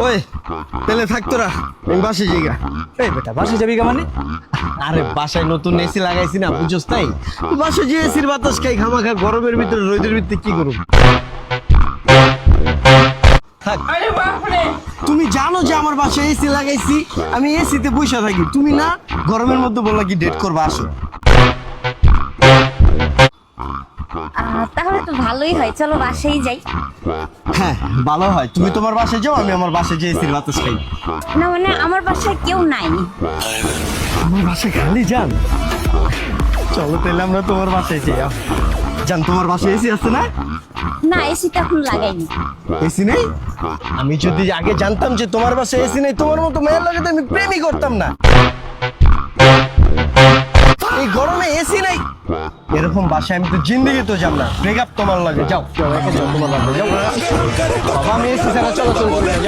ওই তাহলে থাক তোরা, আমি বাসে যাই গা। এই বেটা বাসে যাবি মানে? আরে বাসায় নতুন এসি লাগাইছি না, বুঝছস তাই? বাসে যে এসির বাতাস খাই, খামাখা গরমের ভিতরে রোদের ভিতরে কি করব? থাক। তুমি জানো যে আমার বাসায় এসি লাগাইছি, আমি এসিতে বসে থাকি, তুমি না গরমের মধ্যে বললা কি ডেট করবা, আসো। তাহলে তো ভালোই হয়, চলো বাসায় যাই। হ্যাঁ ভালো হয়, তুমি তোমার বাসায় যাও, আমি আমার বাসায় যে এসির বাতাস খাই। না মানে আমার বাসায় কেউ নাই। আমার বাসায় খালি যান? চলো তাহলে আমরা তোমার বাসায় যাই। জান, তোমার বাসায় এসি আছে না? না এসিটা এখন লাগাইনি। এসি নেই? আমি যদি আগে জানতাম যে তোমার বাসায় এসি নেই, তোমার মতো মেয়ের লাগে তো আমি প্রেমই করতাম না। এই গরমে এসি নাই, এরকম বাসায় আমি তো জিন্দেগি তো যাব না। ব্রেকআপ তোমার লাগে, যাও যাও, একা যাও, তোমার লাগে যাও। বাবা আমি এসি ছাড়া চলাচল করবো না, যাও।